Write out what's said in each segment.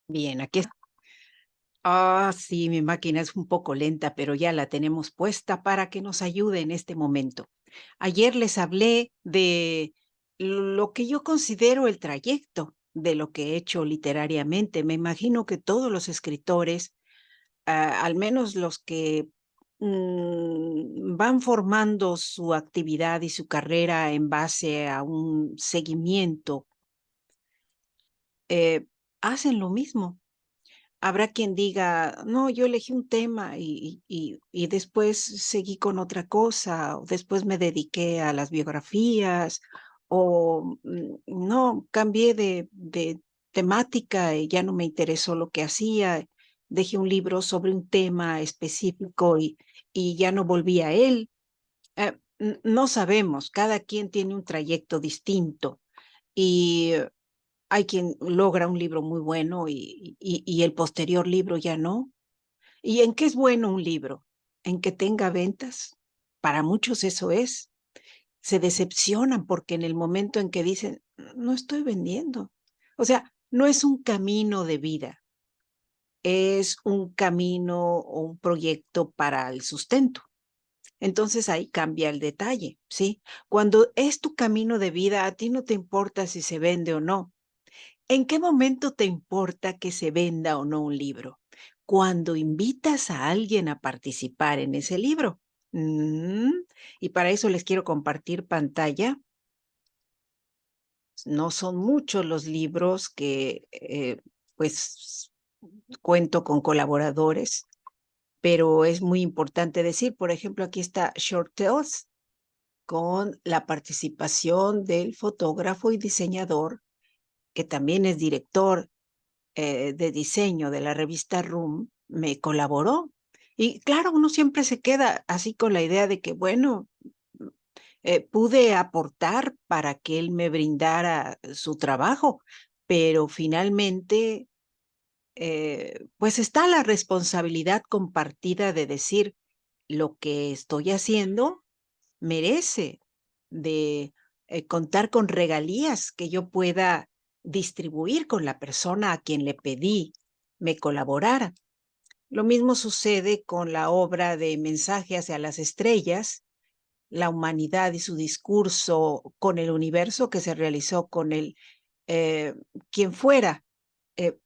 Bien, aquí es. Sí, mi máquina es un poco lenta, pero ya la tenemos puesta para que nos ayude en este momento. Ayer les hablé de lo que yo considero el trayecto de lo que he hecho literariamente. Me imagino que todos los escritores, al menos los que van formando su actividad y su carrera en base a un seguimiento, eh, hacen lo mismo. Habrá quien diga, no, yo elegí un tema y después seguí con otra cosa, o después me dediqué a las biografías, o no, cambié de temática y ya no me interesó lo que hacía, dejé un libro sobre un tema específico y ya no volví a él. No sabemos, cada quien tiene un trayecto distinto y hay quien logra un libro muy bueno y el posterior libro ya no. ¿Y en qué es bueno un libro? ¿En que tenga ventas? Para muchos eso es. Se decepcionan porque en el momento en que dicen, no estoy vendiendo. O sea, no es un camino de vida, es un camino o un proyecto para el sustento. Entonces ahí cambia el detalle, ¿sí? Cuando es tu camino de vida, a ti no te importa si se vende o no. ¿En qué momento te importa que se venda o no un libro? Cuando invitas a alguien a participar en ese libro. Mm, Y para eso les quiero compartir pantalla. No son muchos los libros que, pues, cuento con colaboradores, pero es muy importante decir, por ejemplo, aquí está Short Tales con la participación del fotógrafo y diseñador, que también es director de diseño de la revista Room, me colaboró. Y claro, uno siempre se queda así con la idea de que, bueno, pude aportar para que él me brindara su trabajo, pero finalmente, pues está la responsabilidad compartida de decir lo que estoy haciendo merece de contar con regalías que yo pueda distribuir con la persona a quien le pedí me colaborara. Lo mismo sucede con la obra de Mensaje hacia las estrellas, la humanidad y su discurso con el universo que se realizó con el quien fuera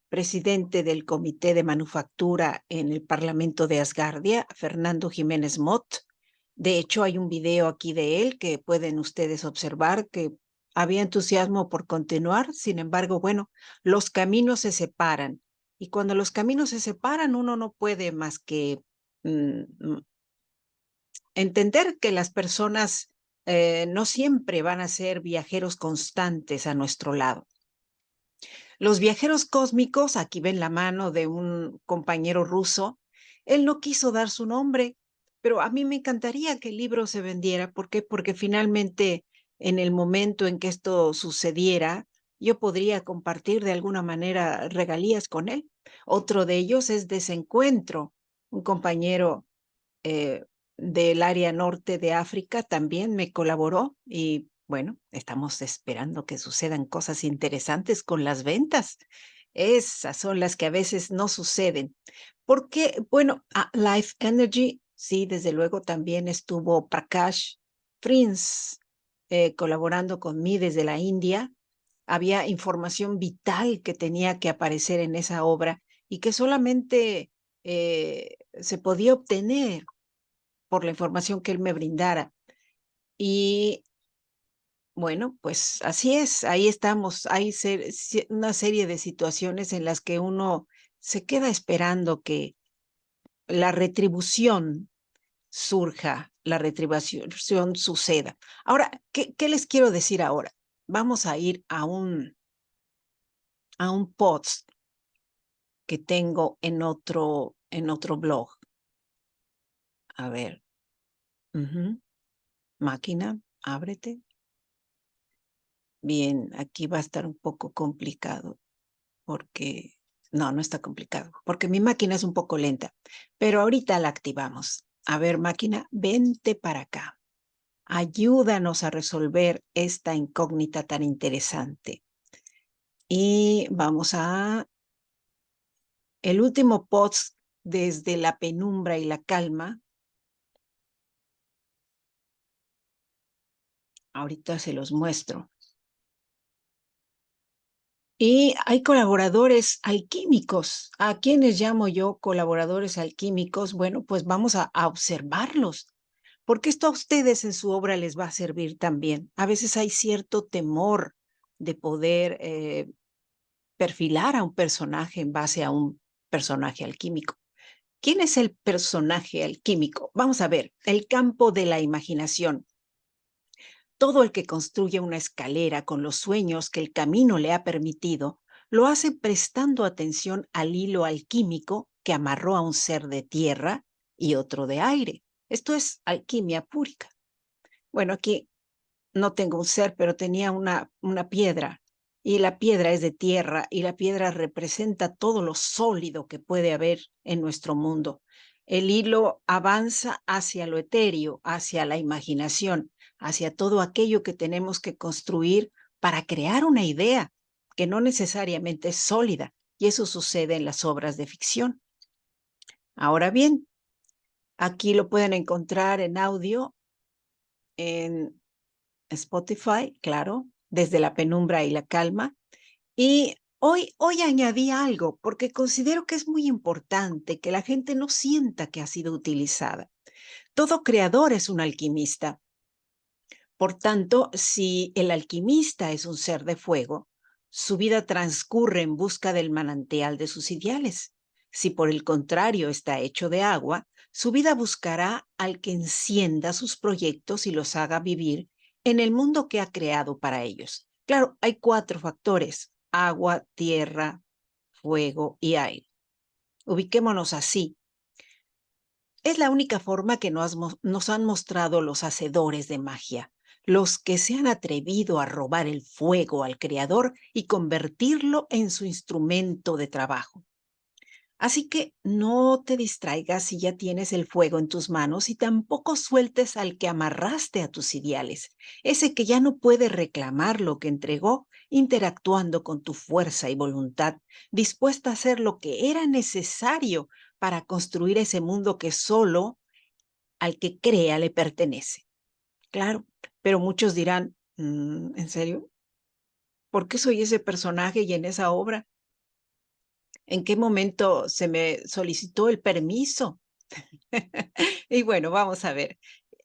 presidente del Comité de Manufactura en el Parlamento de Asgardia, Fernando Jiménez Mott. De hecho, hay un video aquí de él que pueden ustedes observar que había entusiasmo por continuar. Sin embargo, bueno, los caminos se separan. Y cuando los caminos se separan, uno no puede más que entender que las personas no siempre van a ser viajeros constantes a nuestro lado. Los viajeros cósmicos, aquí ven la mano de un compañero ruso, él no quiso dar su nombre, pero a mí me encantaría que el libro se vendiera. ¿Por qué? Porque finalmente en el momento en que esto sucediera, yo podría compartir de alguna manera regalías con él. Otro de ellos es Desencuentro, un compañero eh, del área norte de África también me colaboró y bueno, estamos esperando que sucedan cosas interesantes con las ventas. Esas son las que a veces no suceden. Porque, bueno, a Life Energy, sí, desde luego también estuvo Prakash Prince colaborando conmigo desde la India. Había información vital que tenía que aparecer en esa obra y que solamente se podía obtener por la información que él me brindara. Y bueno, pues así es, ahí estamos. Hay una serie de situaciones en las que uno se queda esperando que la retribución surja, la retribución suceda. Ahora, ¿qué les quiero decir ahora? Vamos a ir a un post que tengo en otro blog. A ver, máquina, ábrete. Bien, aquí va a estar un poco complicado porque, no, no está complicado, porque mi máquina es un poco lenta, pero ahorita la activamos. A ver, máquina, vente para acá. Ayúdanos a resolver esta incógnita tan interesante. Y vamos a El último post desde la penumbra y la calma, ahorita se los muestro. Y hay colaboradores alquímicos. ¿A quienes llamo yo colaboradores alquímicos? Bueno, pues vamos a observarlos, porque esto a ustedes en su obra les va a servir también. A veces hay cierto temor de poder perfilar a un personaje en base a un personaje alquímico. ¿Quién es el personaje alquímico? Vamos a ver, el campo de la imaginación. Todo el que construye una escalera con los sueños que el camino le ha permitido, lo hace prestando atención al hilo alquímico que amarró a un ser de tierra y otro de aire. Esto es alquimia púrica. Bueno, aquí no tengo un ser, pero tenía una piedra, y la piedra es de tierra, y la piedra representa todo lo sólido que puede haber en nuestro mundo. El hilo avanza hacia lo etéreo, hacia la imaginación, hacia todo aquello que tenemos que construir para crear una idea que no necesariamente es sólida, y eso sucede en las obras de ficción. Ahora bien, aquí lo pueden encontrar en audio, en Spotify, claro, desde la penumbra y la calma. Y hoy añadí algo porque considero que es muy importante que la gente no sienta que ha sido utilizada. Todo creador es un alquimista. Por tanto, si el alquimista es un ser de fuego, su vida transcurre en busca del manantial de sus ideales. Si por el contrario está hecho de agua, su vida buscará al que encienda sus proyectos y los haga vivir en el mundo que ha creado para ellos. Claro, hay 4 factores: agua, tierra, fuego y aire. Ubiquémonos así. Es la única forma que nos han mostrado los hacedores de magia, los que se han atrevido a robar el fuego al creador y convertirlo en su instrumento de trabajo. Así que no te distraigas si ya tienes el fuego en tus manos, y tampoco sueltes al que amarraste a tus ideales, ese que ya no puede reclamar lo que entregó, interactuando con tu fuerza y voluntad, dispuesta a hacer lo que era necesario para construir ese mundo que solo al que crea le pertenece. Claro, pero muchos dirán, ¿en serio? ¿Por qué soy ese personaje y en esa obra? ¿En qué momento se me solicitó el permiso? Y bueno, vamos a ver.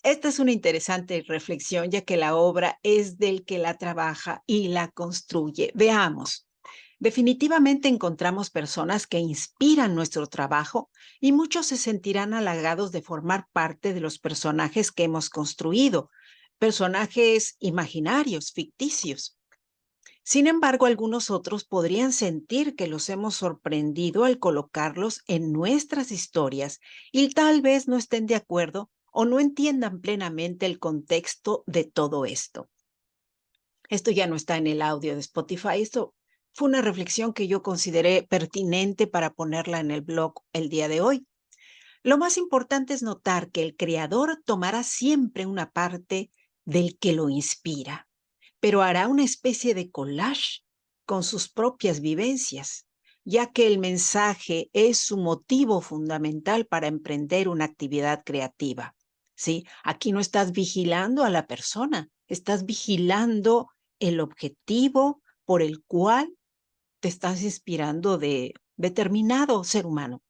Esta es una interesante reflexión, ya que la obra es del que la trabaja y la construye. Veamos. Definitivamente encontramos personas que inspiran nuestro trabajo, y muchos se sentirán halagados de formar parte de los personajes que hemos construido, personajes imaginarios, ficticios. Sin embargo, algunos otros podrían sentir que los hemos sorprendido al colocarlos en nuestras historias, y tal vez no estén de acuerdo o no entiendan plenamente el contexto de todo esto. Esto ya no está en el audio de Spotify. Esto fue una reflexión que yo consideré pertinente para ponerla en el blog el día de hoy. Lo más importante es notar que el creador tomará siempre una parte del que lo inspira, pero hará una especie de collage con sus propias vivencias, ya que el mensaje es su motivo fundamental para emprender una actividad creativa. ¿Sí? Aquí no estás vigilando a la persona, estás vigilando el objetivo por el cual te estás inspirando de determinado ser humano.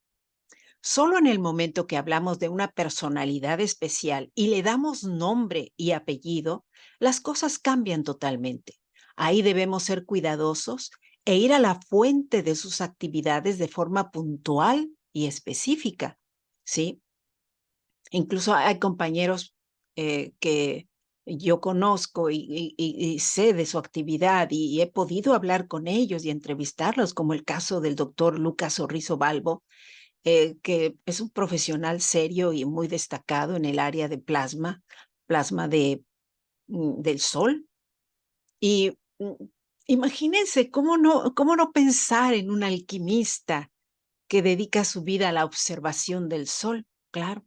Solo en el momento que hablamos de una personalidad especial y le damos nombre y apellido, las cosas cambian totalmente. Ahí debemos ser cuidadosos e ir a la fuente de sus actividades de forma puntual y específica, ¿sí? Incluso hay compañeros que yo conozco y sé de su actividad, y he podido hablar con ellos y entrevistarlos, como el caso del doctor Lucas Orrizo Balbo, que es un profesional serio y muy destacado en el área de plasma del sol. Y imagínense cómo no pensar en un alquimista que dedica su vida a la observación del sol. Claro,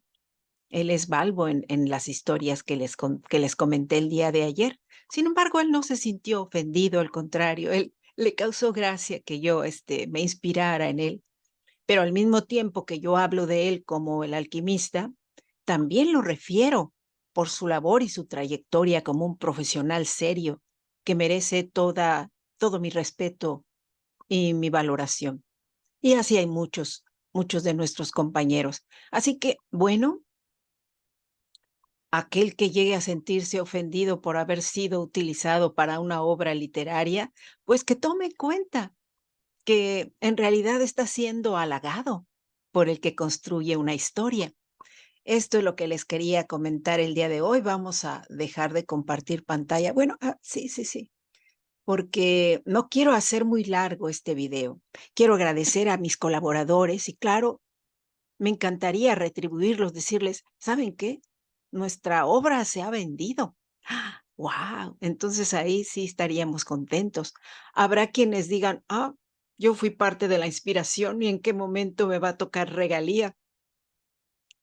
él es Balbo en las historias que les comenté el día de ayer. Sin embargo, él no se sintió ofendido, al contrario, él le causó gracia que yo me inspirara en él. pero al mismo tiempo que yo hablo de él como el alquimista, también lo refiero por su labor y su trayectoria como un profesional serio que merece todo mi respeto y mi valoración. Y así hay muchos de nuestros compañeros. Así que, bueno, aquel que llegue a sentirse ofendido por haber sido utilizado para una obra literaria, pues que tome en cuenta que en realidad está siendo halagado por el que construye una historia. Esto es lo que les quería comentar el día de hoy. Vamos a dejar de compartir pantalla. Bueno, sí, sí, sí, porque no quiero hacer muy largo este video. Quiero agradecer a mis colaboradores y claro, me encantaría retribuirlos, decirles, ¿saben qué? Nuestra obra se ha vendido. ¡Wow! Entonces ahí sí estaríamos contentos. Habrá quienes digan, yo fui parte de la inspiración y en qué momento me va a tocar regalía.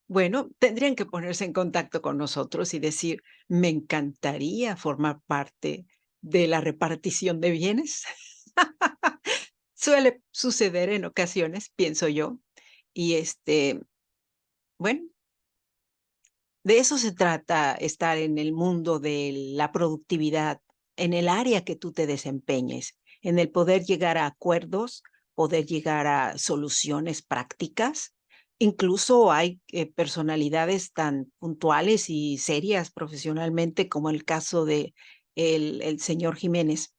Bueno, tendrían que ponerse en contacto con nosotros y decir, me encantaría formar parte de la repartición de bienes. Suele suceder en ocasiones, pienso yo. Y bueno, de eso se trata estar en el mundo de la productividad, en el área que tú te desempeñes, en el poder llegar a acuerdos, poder llegar a soluciones prácticas. Incluso hay personalidades tan puntuales y serias profesionalmente como el caso de el señor Jiménez,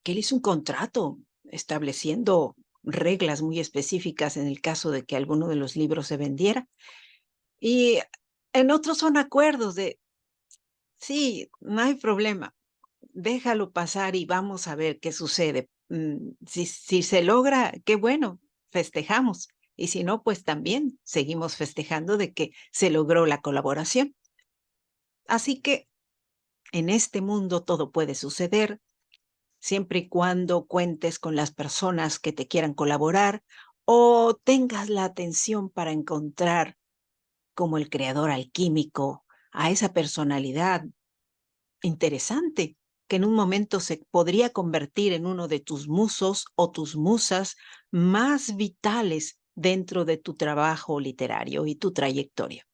que él hizo un contrato estableciendo reglas muy específicas en el caso de que alguno de los libros se vendiera. Y en otros son acuerdos de, sí, no hay problema, déjalo pasar y vamos a ver qué sucede. Si se logra, qué bueno, festejamos. Y si no, pues también seguimos festejando de que se logró la colaboración. Así que en este mundo todo puede suceder, siempre y cuando cuentes con las personas que te quieran colaborar o tengas la atención para encontrar como el creador alquímico a esa personalidad interesante que en un momento se podría convertir en uno de tus musos o tus musas más vitales dentro de tu trabajo literario y tu trayectoria.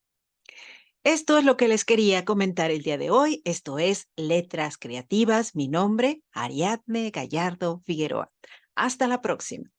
Esto es lo que les quería comentar el día de hoy. Esto es Letras Creativas. Mi nombre, Ariadne Gallardo Figueroa. Hasta la próxima.